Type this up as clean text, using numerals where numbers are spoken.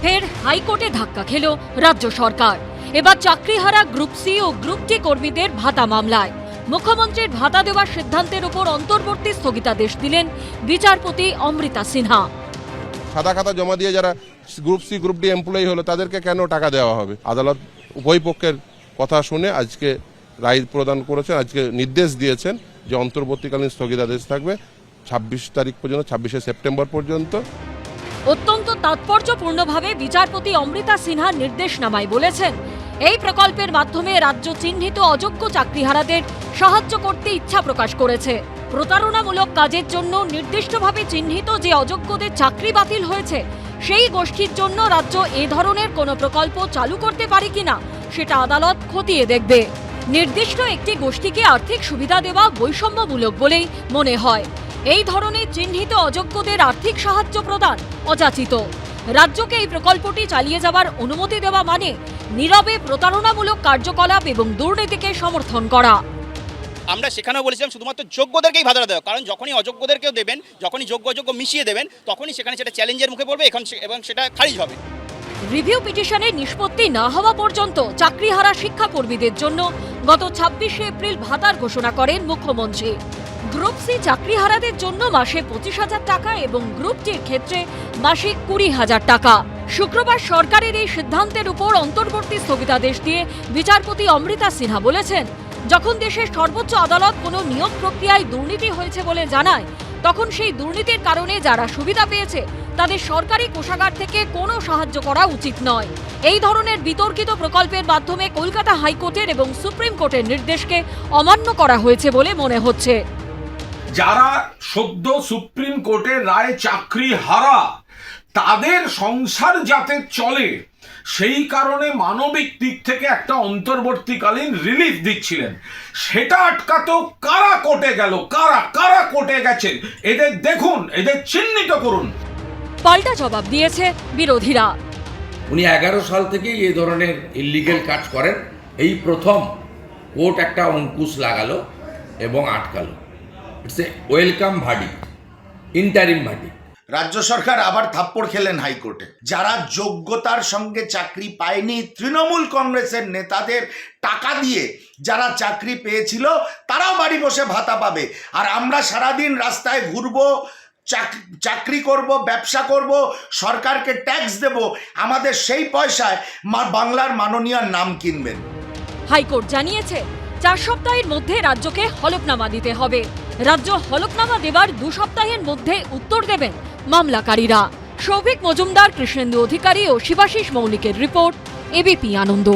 ফের হাইকোর্টে ধাক্কা খেল রাজ্য সরকার। এবার চাকরিহারা গ্রুপ সি ও গ্রুপ টি কর্মীদের ভাতা মামলায় মুখ্যমন্ত্রীর ভাতা দেওয়ার সিদ্ধান্তের উপর অন্তর্বর্তী স্থগিতাদেশ দিলেন বিচারপতি অমৃতা সিনহা। সাদা খাতা জমা দিয়ে যারা group C group D employee হলো তাদেরকে কেন টাকা দেওয়া হবে? আদালত উভয় পক্ষের কথা শুনে আজকে রায় প্রদান করেছেন, আজকে নির্দেশ দিয়েছেন যে অন্তর্বর্তীকালীন স্থগিতাদেশ থাকবে 26 তারিখ পর্যন্ত, 26শে সেপ্টেম্বর পর্যন্ত। অত্যন্ত তাৎপর্যপূর্ণভাবে বিচারপতি অমৃতা সিনহা নির্দেশনামায় বলেছেন, এই প্রকল্পের মাধ্যমে রাজ্য চিহ্নিত অযোগ্য চাকরিহারাদের সাহায্য করতে ইচ্ছা প্রকাশ করেছে। প্রতারণামূলক কাজের জন্য নির্দিষ্টভাবে চিহ্নিত যে অযোগ্যদের চাকরি বাতিল হয়েছে, সেই গোষ্ঠীর জন্য রাজ্য এ ধরনের কোনো প্রকল্প চালু করতে পারে কিনা সেটা আদালত খতিয়ে দেখবে। নির্দিষ্ট একটি গোষ্ঠীকে আর্থিক সুবিধা দেওয়া বৈষম্যমূলক বলেই মনে হয়। এই ধরনের চিহ্নিত অযোগ্যদের আর্থিক সাহায্য প্রদান অযাচিত। রাজ্যকে এই প্রকল্পটি চালিয়ে যাওয়ার অনুমতি দেওয়া মানে নীরবে প্রতারণামূলক কার্যকলাপ এবং দুর্নীতিকে সমর্থন করা। আমরা সেখানেও বলেছিলাম শুধুমাত্র যোগ্যদেরকেই ভাতা দেওয়া, কারণ যখনই অযোগ্যদেরকেও দেবেন, যখনই যোগ্য অযোগ্য মিশিয়ে দেবেন, তখনই সেখানে সেটা চ্যালেঞ্জের মুখে পড়বে এবং সেটা খারিজ হবে। রিভিউ পিটিশনের নিষ্পত্তি না হওয়া পর্যন্ত চাকরিহারা শিক্ষাকর্মীদের জন্য গত 26শে এপ্রিল ভাতার ঘোষণা করেন মুখ্যমন্ত্রী। গ্রুপ সি চাকরিহারাদের জন্য মাসে 25,000 টাকা এবং গ্রুপ টির ক্ষেত্রে মাসিক 20,000 টাকা। শুক্রবার সরকারের এই সিদ্ধান্তের উপর অন্তর্বর্তী স্থগিতাদেশ দিয়ে বিচারপতি অমৃতা সিনহা বলেছেন, যখন দেশের সর্বোচ্চ আদালত কোনো নিয়োগ প্রক্রিয়ায় দুর্নীতি হয়েছে বলে জানায়, তখন সেই দুর্নীতির কারণে যারা সুবিধা পেয়েছে তাদের সরকারি কোষাগার থেকে কোনো সাহায্য করা উচিত নয়। এই ধরনের বিতর্কিত প্রকল্পের মাধ্যমে কলকাতা হাইকোর্টের এবং সুপ্রিম কোর্টের নির্দেশকে অমান্য করা হয়েছে বলে মনে হচ্ছে। যারা সদ্য সুপ্রিম কোর্টের রায় চাকরি হারা, তাদের সংসার যাতে চলে সেই কারণে মানবিক দিক থেকে একটা অন্তর্বর্তীকালীন রিলিফ দিচ্ছিলেন, সেটা আটকাতেও কারা কোর্টে গেল, কারা কোর্টে গেছেন, এদের দেখুন, এদের চিহ্নিত করুন। পাল্টা জবাব দিয়েছে বিরোধীরা। উনি 11 সাল থেকেই এই ধরনের ইলিগ্যাল কাজ করেন, এই প্রথম কোর্ট একটা অঙ্কুশ লাগালো এবং আটকালো। It's a welcome verdict, interim verdict. রাজ্য সরকার আবার থাপ্পড় খেলেন হাইকোর্টে। যারা যোগ্যতার সঙ্গে চাকরি পায়নি, তৃণমূল কংগ্রেসের নেতাদের টাকা দিয়ে যারা চাকরি পেয়েছিল, তারাও বাড়ি বসে ভাতা পাবে। আর আমরা সারাদিন রাস্তায় ঘুরবো, চাকরি করব, ব্যবসা করব, সরকারকে ট্যাক্স দেব, আমাদের সেই পয়সায় বাংলার মাননীয়ার নাম কিনবেন। হাইকোর্ট জানিয়েছে 4 সপ্তাহের মধ্যে রাজ্যকে হলফনামা দিতে হবে। রাজ্য হলফনামা দেবার 2 সপ্তাহের মধ্যে উত্তর দেবেন মামলাকারীরা। সৌভিক মজুমদার, কৃষ্ণেন্দু অধিকারী ও শিবাশিস মৌলিকের রিপোর্ট, এবিপি আনন্দ।